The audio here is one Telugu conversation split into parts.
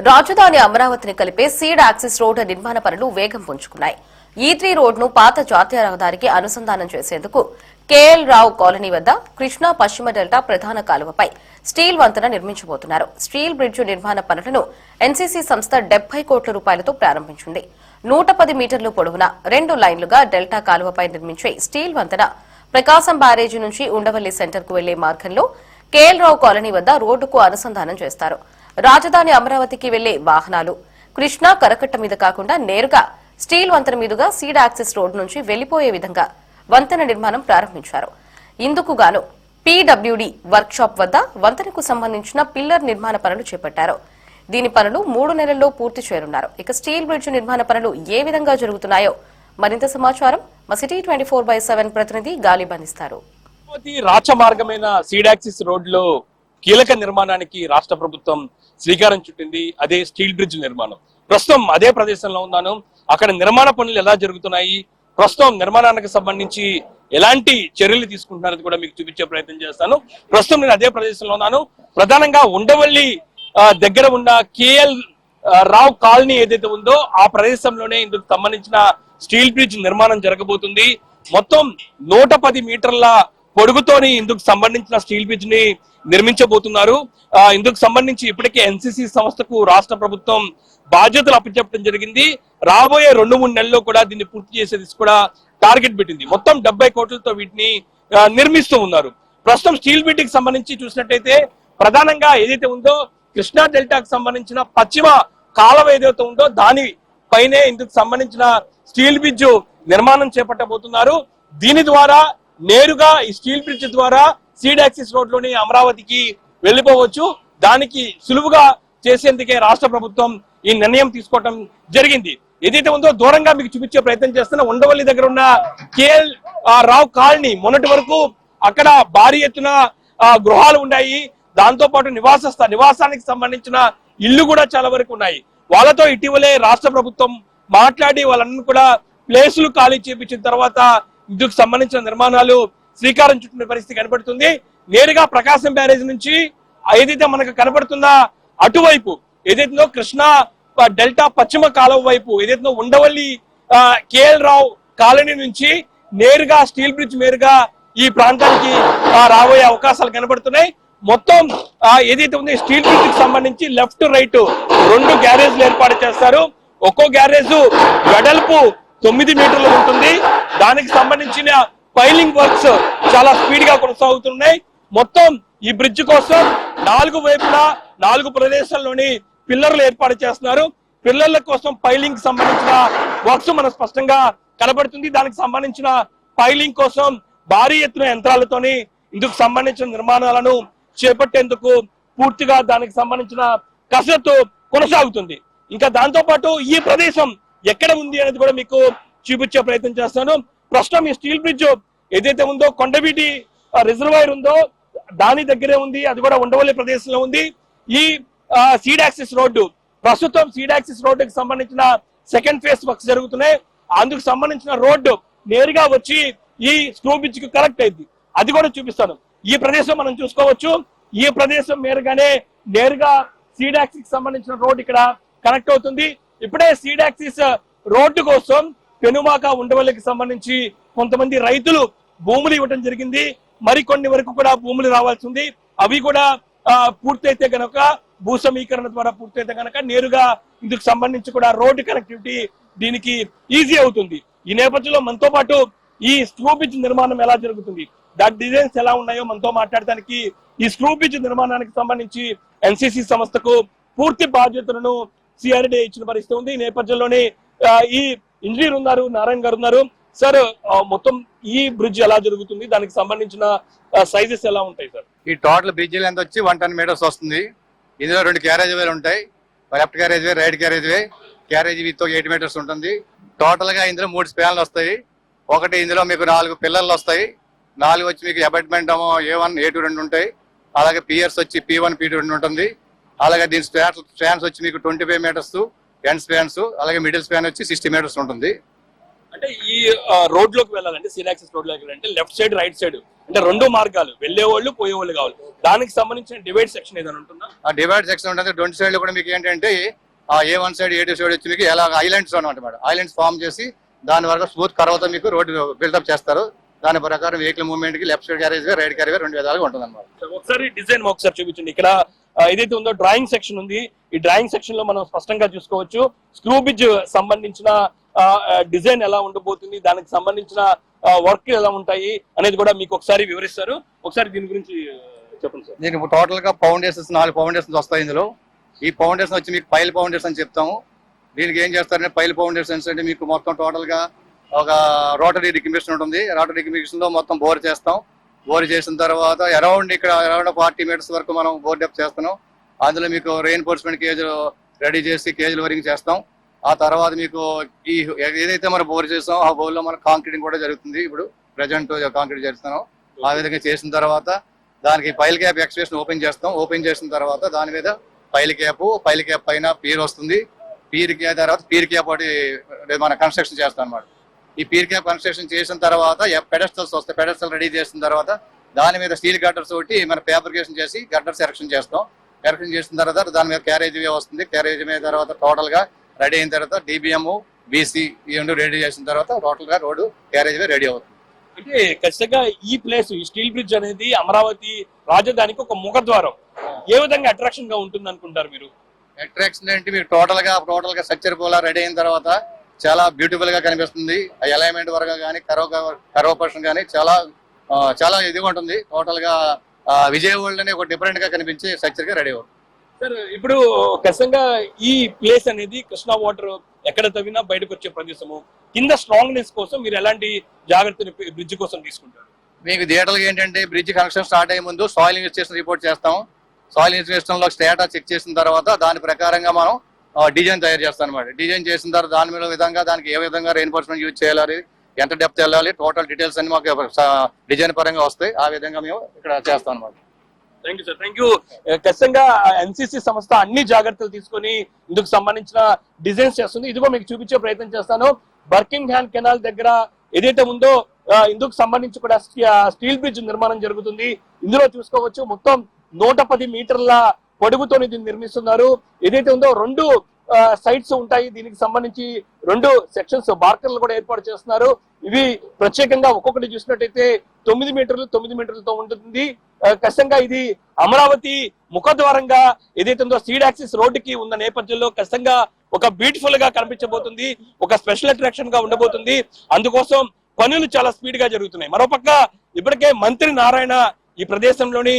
రాజధాని అమరావతిని కలిపే సీడ్ యాక్సిస్ రోడ్డు నిర్మాణ పనులు వేగం పుంజుకున్నాయి. E3 రోడ్డును పాత జాతీయ రహదారికి అనుసంధానం చేసేందుకు కేఎల్ రావు కాలనీ వద్ద కృష్ణా పశ్చిమ డెల్టా ప్రధాన కాలువపై స్టీల్ వంతెన నిర్మించబోతున్నారు. స్టీల్ బ్రిడ్జు నిర్మాణ పనులను ఎన్సీసీ సంస్థ 70 కోట్ల రూపాయలతో ప్రారంభించింది. 110 మీటర్లు పొడవున 2 లైన్లుగా డెల్టా కాలువపై నిర్మించే స్టీల్ వంతెన ప్రకాశం బ్యారేజీ నుంచి ఉండవల్లి సెంటర్కు వెళ్లే మార్గంలో కేఎల్ రావు కాలనీ వద్ద రోడ్డుకు అనుసంధానం చేస్తారు. రాజధాని అమరావతికి వెళ్లే వాహనాలు కృష్ణా కరకట్ట మీద కాకుండా నేరుగా స్టీల్ వంతెన మీదుగా సీడ్ యాక్సిస్ రోడ్ నుంచి వెళ్లిపోయే విధంగా వంతెన నిర్మాణం ప్రారంభించారు. ఇందుకు గాను పీడబ్ల్యూడీ వర్క్ షాప్ వద్ద వంతెనకు సంబంధించిన పిల్లర్ నిర్మాణ పనులు చేపట్టారు. దీని పనులు 3 నెలల్లో పూర్తి చేయనున్నారు. ఇక స్టీల్ బ్రిడ్జ్ నిర్మాణ పనులు ఏ విధంగా జరుగుతున్నాయో మరింత సమాచారం మా సిటీ 24/7 ప్రతినిధి గాలి బంధిస్తారు. రాచమార్గమైన సీడ్ యాక్సిస్ రోడ్ లో కీలక నిర్మాణానికి రాష్ట్ర ప్రభుత్వం శ్రీకారం చుట్టింది. అదే స్టీల్ బ్రిడ్జ్ నిర్మాణం. ప్రస్తుతం అదే ప్రదేశంలో ఉన్నాను. అక్కడ నిర్మాణ పనులు ఎలా జరుగుతున్నాయి, ప్రస్తుతం నిర్మాణానికి సంబంధించి ఎలాంటి చర్యలు తీసుకుంటున్నారని కూడా మీకు చూపించే ప్రయత్నం చేస్తాను. ప్రస్తుతం నేను అదే ప్రదేశంలో ఉన్నాను. ప్రధానంగా ఉండవల్లి దగ్గర ఉన్న కేఎల్ రావు కాలనీ ఏదైతే ఉందో ఆ ప్రదేశంలోనే ఇందుకు సంబంధించిన స్టీల్ బ్రిడ్జ్ నిర్మాణం జరగబోతుంది. మొత్తం 110 మీటర్ల పొడుగుతోని ఇందుకు సంబంధించిన స్టీల్ బ్రిడ్జ్ ని నిర్మించబోతున్నారు. ఇందుకు సంబంధించి ఇప్పటికే ఎన్సీసీ సంస్థకు రాష్ట్ర ప్రభుత్వం బాధ్యతలు అప్పచెప్పడం జరిగింది. రాబోయే 2-3 నెలల్లో కూడా దీన్ని పూర్తి చేసేది కూడా టార్గెట్ పెట్టింది. మొత్తం 70 కోట్లతో వీటిని నిర్మిస్తూ ఉన్నారు. ప్రస్తుతం స్టీల్ బ్రిడ్జ్ కి సంబంధించి చూసినట్టయితే ప్రధానంగా ఏదైతే ఉందో కృష్ణా డెల్టాకు సంబంధించిన పశ్చిమ కాలువ ఏదైతే ఉందో దాని పైనే ఇందుకు సంబంధించిన స్టీల్ బ్రిడ్జ్ నిర్మాణం చేపట్టబోతున్నారు. దీని ద్వారా నేరుగా ఈ స్టీల్ బ్రిడ్జ్ ద్వారా సీడ్ యాక్సిస్ రోడ్ లోని అమరావతికి వెళ్లిపోవచ్చు. దానికి సులువుగా చేసేందుకే రాష్ట్ర ప్రభుత్వం ఈ నిర్ణయం తీసుకోవడం జరిగింది. ఏదైతే ఉందో దూరంగా మీకు చూపించే ప్రయత్నం చేస్తున్న ఉండవల్లి దగ్గర ఉన్న కేఎల్ రావు కాలనీ మొన్నటి వరకు అక్కడ భారీ ఎత్తున గృహాలు ఉన్నాయి. దాంతో పాటు నివాసానికి సంబంధించిన ఇల్లు కూడా చాలా వరకు ఉన్నాయి. వాళ్ళతో ఇటీవలే రాష్ట్ర ప్రభుత్వం మాట్లాడి వాళ్ళన్నీ కూడా ప్లేసులు ఖాళీ చేపించిన తర్వాత ఇందుకు సంబంధించిన నిర్మాణాలు శ్రీకారం చుట్టిన పరిస్థితి కనబడుతుంది. నేరుగా ప్రకాశం బ్యారేజ్ నుంచి ఏదైతే మనకు కనబడుతున్న అటువైపు ఏదైతే కృష్ణా డెల్టా పశ్చిమ కాలువ వైపు ఏదైతే ఉండవల్లి కేఎల్ రావు కాలనీ నుంచి నేరుగా స్టీల్ బ్రిడ్జ్ మేరుగా ఈ ప్రాంతానికి రాబోయే అవకాశాలు కనబడుతున్నాయి. మొత్తం ఏదైతే ఉందో స్టీల్ బ్రిడ్జ్ కి సంబంధించి లెఫ్ట్ రైట్ 2 గ్యారేజ్లు ఏర్పాటు చేస్తారు. ఒక్కో గ్యారేజ్ వెడల్పు 9 మీటర్లు ఉంటుంది. దానికి సంబంధించిన పైలింగ్ వర్క్స్ చాలా స్పీడ్ గా కొనసాగుతున్నాయి. మొత్తం ఈ బ్రిడ్జ్ కోసం 4 వైపులా 4 ప్రదేశాల్లోని పిల్లర్లు ఏర్పాటు చేస్తున్నారు. పిల్లర్ల కోసం పైలింగ్ సంబంధించిన వర్క్స్ మనకు స్పష్టంగా కనబడుతుంది. దానికి సంబంధించిన పైలింగ్ కోసం భారీ ఎత్తున యంత్రాలతోని ఇందుకు సంబంధించిన నిర్మాణాలను చేపట్టేందుకు పూర్తిగా దానికి సంబంధించిన కసరత్తు కొనసాగుతుంది. ఇంకా దాంతో పాటు ఈ ప్రదేశం ఎక్కడ ఉంది అనేది కూడా మీకు చూపించే ప్రయత్నం చేస్తాను. ప్రస్తుతం ఈ స్టీల్ బ్రిడ్జ్ ఏదైతే ఉందో కొండవీటి రిజర్వాయర్ ఉందో దాని దగ్గరే ఉంది. అది కూడా ఉండవల్లి ప్రదేశంలో ఉంది. ఈ సీడ్ యాక్సిస్ రోడ్డు ప్రస్తుతం సీడ్ యాక్సిస్ రోడ్డుకి సంబంధించిన సెకండ్ ఫేజ్ వర్క్స్ జరుగుతున్నాయి. అందుకు సంబంధించిన రోడ్డు నేరుగా వచ్చి ఈ స్క్రూ బ్రిడ్జ్ కి కనెక్ట్ అయింది. అది కూడా చూపిస్తాను. ఈ ప్రదేశం మనం చూసుకోవచ్చు. ఈ ప్రదేశం నేరుగా సీడ్ యాక్సిస్ సంబంధించిన రోడ్డు ఇక్కడ కనెక్ట్ అవుతుంది. ఇప్పుడే సీడ్ యాక్సిస్ రోడ్డు కోసం పెనుమాక ఉండవల్లికి సంబంధించి కొంతమంది రైతులు భూములు ఇవ్వడం జరిగింది. మరికొన్ని వరకు కూడా భూములు రావాల్సి ఉంది. అవి కూడా పూర్తయితే గనక భూ సమీకరణ ద్వారా పూర్తయితే గనక నేరుగా ఇందుకు సంబంధించి కూడా రోడ్డు కనెక్టివిటీ దీనికి ఈజీ అవుతుంది. ఈ నేపథ్యంలో మనతో పాటు ఈ స్క్రూ బ్రిడ్జ్ నిర్మాణం ఎలా జరుగుతుంది, దాని డిజైన్స్ ఎలా ఉన్నాయో మనతో మాట్లాడటానికి ఈ స్క్రూ బ్రిడ్జ్ నిర్మాణానికి సంబంధించి ఎన్సీసీ సంస్థకు పూర్తి బాధ్యతలను సిఆర్డీఏ ఇచ్చిన పరిస్థితి ఉంది. ఈ నేపథ్యంలోనే ఈ ఇంజనీర్ ఉన్నారు, నారాయణ గారు ఉన్నారు. సార్, మొత్తం ఈ బ్రిడ్జ్ ఎలా జరుగుతుంది, దానికి సంబంధించిన సైజెస్ ఎలా ఉంటాయి సార్? ఈ టోటల్ బ్రిడ్జ్ లెంత్ వచ్చి 110 మీటర్స్ వస్తుంది. ఇందులో 2 క్యారేజ్ వేలు ఉంటాయి. Left carriage way, right carriage way. Carriage with 8 meters ఉంటుంది. టోటల్ గా ఇందులో 3 స్పాన్లు వస్తాయి. ఒకటి ఇందులో మీకు 4 పిల్లర్లు వస్తాయి. 4 వచ్చి మీకు అపార్ట్మెంట్ A1, A2 2 ఉంటాయి. అలాగే పియర్స్ వచ్చి P1, P2 2 ఉంటుంది. అలాగే దీని స్పాన్స్ వచ్చి మీకు 25 మీటర్స్ ఎండ్ స్పాన్స్. అలాగే మిడిల్ స్పాన్ వచ్చి 60 మీటర్స్ ఉంటుంది. అంటే ఈ రోడ్ లోకి వెళ్ళాలంటే సీడ్ యాక్సిస్ రోడ్ లోకి వెళ్ళాలంటే లెఫ్ట్ సైడ్ రైట్ సైడ్ అంటే రెండు మార్గాలు వెళ్ళేవాళ్ళు పోయేవాళ్ళు కావాలి. దానికి సంబంధించిన డివైడ్ సెక్షన్ ఏదైనా ఉంటుందా? ఆ డివైడ్ సెక్షన్ ఉంటుంది. రెండు సైడ్ లో కూడా మీకు ఏంటంటే A1 సైడ్ A2 సైడ్ వచ్చి మీకు ఎలా ఐలాండ్స్ అనమాట మేడం. ఐలాండ్స్ ఫామ్ చేసి దాని వరకు స్మూత్ కర్వ్తో మీకు రోడ్డు బిల్డప్ చేస్తారు. దాని ప్రకారం వెహికల్ మూవ్మెంట్ కి left side carriage way right carriage వే రెండు విధాలుగా ఉంటుంది అనమాట. ఒకసారి డిజైన్ ఒకసారి చూపించండి. ఇక్కడ ఏదైతే ఉందో డ్రాయింగ్ సెక్షన్ ఉంది. ఈ డ్రాయింగ్ సెక్షన్ లో మనం స్పష్టంగా చూసుకోవచ్చు స్క్రూ బ్రిడ్జ్ సంబంధించిన డిజైన్ ఎలా ఉండబోతుంది, దానికి సంబంధించిన వర్క్ ఎలా ఉంటాయి అనేది కూడా మీకు ఒకసారి వివరిస్తారు. ఒకసారి దీని గురించి చెప్పండి సార్. దీనికి టోటల్ గా ఫౌండేషన్స్ 4 ఫౌండేషన్స్ వస్తాయి. ఇందులో ఈ ఫౌండేషన్ వచ్చి మీకు పైల్ ఫౌండేషన్ అని చెప్తాము. దీనికి ఏం చేస్తారంటే పైల్ ఫౌండేషన్స్ అంటే మీకు మొత్తం టోటల్ గా ఒక రోటరీ డికంబిషన్ ఉంటుంది. రోటరీ డికంబిషన్ లో మొత్తం బోర్ చేస్తాం. బోర్ చేసిన తర్వాత అరౌండ్ 40 మీటర్స్ వరకు మనం బోర్ డెప్త్ చేస్తున్నాం. అందులో మీకు రెయిన్ఫోర్స్మెంట్ కేజ్ రెడీ చేసి కేజీల వరకు చేస్తాం. ఆ తర్వాత మీకు ఈ ఏదైతే మనం బోర్ చేస్తామో ఆ బోర్ లో మన కాంక్రీటింగ్ కూడా జరుగుతుంది. ఇప్పుడు ప్రెజెంట్ కాంక్రీట్ చేస్తున్నాం. ఆ విధంగా చేసిన తర్వాత దానికి పైల్ క్యాప్ ఎక్స్ప్రెషన్ ఓపెన్ చేస్తాం. ఓపెన్ చేసిన తర్వాత దాని మీద పైల్ క్యాప్ పైన పీర్ వస్తుంది. పీర్ క్యాప్ తర్వాత పీర్ క్యాప్ ఒకటి మన కన్స్ట్రక్షన్ చేస్తాం అన్నమాట. ఈ పీర్ క్యాప్ కన్స్ట్రక్షన్ చేసిన తర్వాత పెడస్టల్స్ వస్తాయి. పెడస్టల్ రెడీ చేసిన తర్వాత దాని మీద స్టీల్ గడ్డర్స్ ఒకటి మన ఫ్యాబ్రికేషన్ చేసి గడ్డర్స్ ఎరెక్షన్ చేస్తాం. ఎరెక్షన్ చేసిన తర్వాత దాని మీద క్యారేజ్ వే వస్తుంది. క్యారేజ్ వే తర్వాత టోటల్ గా రెడీ అయిన తర్వాత DBM BC ఈ రెండు రెడీ చేసిన తర్వాత టోటల్ గా రోడ్డు క్యారేజ్ వే రెడీ అవుతుంది. అంటే ఖచ్చితంగా ఈ ప్లేస్ ఈ స్టీల్ బ్రిడ్జ్ అనేది అమరావతి రాజధానికి ఒక ముఖద్వారం. ఏ విధంగా అట్రాక్షన్ గా ఉంటుంది అనుకుంటారు మీరు? అట్రాక్షన్ అంటే మీరు టోటల్ గా స్ట్రక్చర్ పోలా రెడీ అయిన తర్వాత చాలా బ్యూటిఫుల్ గా కనిపిస్తుంది. ఆ అలైన్మెంట్ వరకు కానీ కర్వ్ పర్సన్ కానీ చాలా ఇదిగా ఉంటుంది. టోటల్ గా విజయవాడలోనే ఒక డిఫరెంట్ గా కనిపించే స్ట్రక్చర్ గా రెడీ అవుతుంది. సార్ ఇప్పుడు ఖచ్చితంగా ఈ ప్లేస్ అనేది కృష్ణా వాటర్ ఎక్కడ తవ్వినా బయటకు వచ్చే ప్రదేశము. కింద స్ట్రాంగ్నెస్ కోసం మీరు ఎలాంటి జాగ్రత్తలు బ్రిడ్జ్ కోసం తీసుకుంటారు? మీకు థియేటర్లు ఏంటంటే బ్రిడ్జ్ కనెక్షన్ స్టార్ట్ అయ్యే ముందు సాయిల్ ఇన్వెస్టిగేషన్ రిపోర్ట్ చేస్తాం. సాయిల్ ఇన్వెస్టిగేషన్ లో స్టేటా చెక్ చేసిన తర్వాత దాని ప్రకారంగా మనం డిజైన్ తయారు చేస్తాం అనమాట. డిజైన్ చేసిన తర్వాత దాని మీద విధంగా దానికి ఏ విధంగా రెయిన్ఫోర్స్మెంట్ యూజ్ చేయాలి, ఎంత డెప్త్ వెళ్ళాలి, టోటల్ డీటెయిల్స్ అన్ని మాకు డిజైన్ పరంగా వస్తాయి. ఆ విధంగా మేము ఇక్కడ చేస్తాం అనమాట. Thank you sir. Thank you. ఖచ్చితంగా NCC సంస్థ అన్ని జాగ్రత్తలు తీసుకొని ఇందుకు సంబంధించిన డిజైన్స్ చేస్తుంది. ఇదిగో మీకు చూపించే ప్రయత్నం చేస్తాను. బర్కింగ్హామ్ కెనాల్ దగ్గర ఏదైతే ఉందో ఇందుకు సంబంధించి కూడా స్టీల్ బ్రిడ్జ్ నిర్మాణం జరుగుతుంది. ఇందులో చూసుకోవచ్చు మొత్తం 110 మీటర్ల పొడుగుతో దీన్ని నిర్మిస్తున్నారు. ఏదైతే ఉందో 2 సైట్స్ ఉంటాయి. దీనికి సంబంధించి 2 సెక్షన్స్ బార్కర్లు కూడా ఏర్పాటు చేస్తున్నారు. ఇవి ప్రత్యేకంగా ఒక్కొక్కటి చూసినట్టయితే 9 మీటర్లతో ఉంటుంది. ఖచ్చితంగా ఇది అమరావతి ముఖద్వారంగా ఏదైతే ఉందో సీడ్ యాక్సిస్ రోడ్డుకి ఉన్న నేపథ్యంలో ఖచ్చితంగా ఒక బ్యూటిఫుల్ గా కనిపించబోతుంది. ఒక స్పెషల్ అట్రాక్షన్ గా ఉండబోతుంది. అందుకోసం పనులు చాలా స్పీడ్ గా జరుగుతున్నాయి. మరోపక్క ఇప్పటికే మంత్రి నారాయణ ఈ ప్రదేశంలోని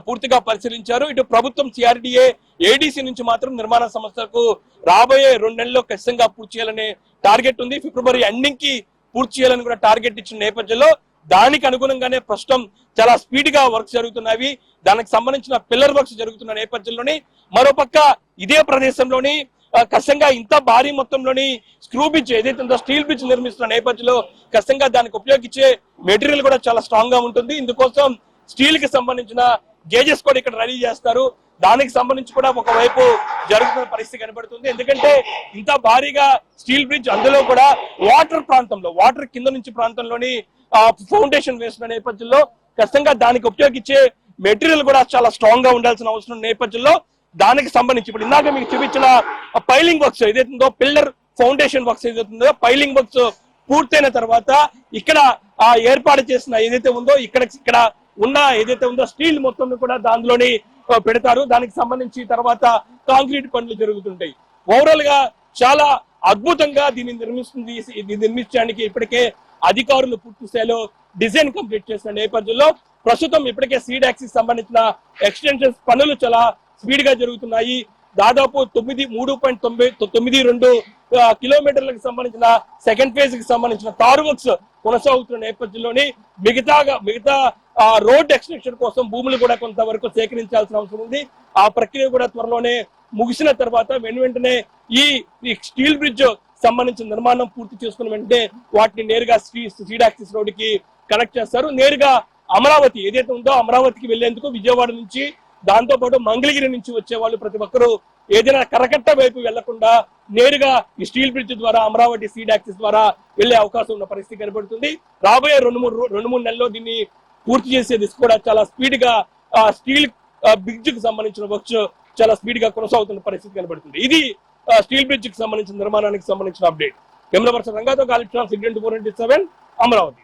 పూర్తిగా పరిశీలించారు. ఇటు ప్రభుత్వం CRDA ADC నుంచి మాత్రం నిర్మాణ సంస్థలకు రాబోయే 2 నెలల్లో ఖచ్చితంగా పూర్తి చేయాలనే టార్గెట్ ఉంది. ఫిబ్రవరి ఎండింగ్ కి పూర్తి చేయాలని కూడా టార్గెట్ ఇచ్చిన నేపథ్యంలో దానికి అనుగుణంగానే ప్రస్తుతం చాలా స్పీడ్ గా వర్క్స్ జరుగుతున్నవి. దానికి సంబంధించిన పిల్లర్ వర్క్స్ జరుగుతున్న నేపథ్యంలోని మరోపక్క ఇదే ప్రదేశంలోని ఖచ్చితంగా ఇంత భారీ మొత్తంలోని స్క్రూ బ్రిడ్జ్ ఏదైతే ఉందో స్టీల్ బ్రిడ్జ్ నిర్మిస్తున్న నేపథ్యంలో ఖచ్చితంగా దానికి ఉపయోగించే మెటీరియల్ కూడా చాలా స్ట్రాంగ్ గా ఉంటుంది. ఇందుకోసం స్టీల్ కి సంబంధించిన గేజెస్ కూడా ఇక్కడ రెడీ చేస్తారు. దానికి సంబంధించి కూడా ఒకవైపు జరుగుతున్న పరిస్థితి కనబడుతుంది. ఎందుకంటే ఇంత భారీగా స్టీల్ బ్రిడ్జ్ అందులో కూడా వాటర్ కింద నుంచి ప్రాంతంలోని ఫౌండేషన్ వేస్తున్న నేపథ్యంలో ఖచ్చితంగా దానికి ఉపయోగించే మెటీరియల్ కూడా చాలా స్ట్రాంగ్ గా ఉండాల్సిన అవసరం నేపథ్యంలో దానికి సంబంధించి ఇప్పుడు ఇందాక మీకు చూపించిన పైలింగ్ వర్క్స్ ఏదైతుందో పిల్లర్ ఫౌండేషన్ వర్క్స్ ఏదైతుందో పైలింగ్ వర్క్స్ పూర్తయిన తర్వాత ఇక్కడ ఏర్పాటు చేసిన ఏదైతే ఉందో ఇక్కడ ఉన్న ఏదైతే ఉందో స్టీల్ మొత్తం కూడా దానిలోని పెడతారు. దానికి సంబంధించి తర్వాత కాంక్రీట్ పనులు జరుగుతుంటాయి. ఓవరాల్ గా చాలా అద్భుతంగా దీన్ని నిర్మించడానికి ఇప్పటికే అధికారులు పూర్తి స్థాయిలో డిజైన్ కంప్లీట్ చేసిన నేపథ్యంలో ప్రస్తుతం ఇప్పటికే సీడ్ యాక్సిస్ సంబంధించిన ఎక్స్టెన్షన్స్ పనులు చాలా స్పీడ్ గా జరుగుతున్నాయి. దాదాపు 3.92 కిలోమీటర్లకు సంబంధించిన సెకండ్ ఫేజ్ కి సంబంధించిన తారు వర్క్స్ కొనసాగుతున్న నేపథ్యంలోని మిగతా రోడ్ ఎక్స్టెన్షన్ కోసం భూములు కూడా కొంతవరకు సేకరించాల్సిన అవసరం ఉంది. ఆ ప్రక్రియ కూడా త్వరలోనే ముగిసిన తర్వాత వెంటనే ఈ స్టీల్ బ్రిడ్జ్ సంబంధించిన నిర్మాణం పూర్తి చేసుకున్న వెంటనే వాటిని నేరుగా సీడ్ యాక్సిస్ రోడ్ కి కనెక్ట్ చేస్తారు. నేరుగా అమరావతి ఏదైతే ఉందో అమరావతికి వెళ్లేందుకు విజయవాడ నుంచి దాంతో పాటు మంగళగిరి నుంచి వచ్చే వాళ్ళు ప్రతి ఒక్కరూ ఏదైనా కరకట్ట వైపు వెళ్లకుండా నేరుగా ఈ స్టీల్ బ్రిడ్జ్ ద్వారా అమరావతి సీడ్ యాక్సిస్ ద్వారా వెళ్లే అవకాశం ఉన్న పరిస్థితి కనబడుతుంది. రాబోయే రెండు మూడు నెలల్లో దీన్ని పూర్తి చేసే దిశ కూడా చాలా స్పీడ్ గా స్టీల్ బ్రిడ్జ్ కి సంబంధించిన వర్క్స్ చాలా స్పీడ్ గా కొనసాగుతున్న పరిస్థితి కనబడుతుంది. ఇది స్టీల్ బ్రిడ్జ్ కి సంబంధించిన నిర్మాణానికి సంబంధించిన అప్డేట్. కెమెరా పర్సన్ రంగాతో కాలిక్షణ 427 అమరావతి.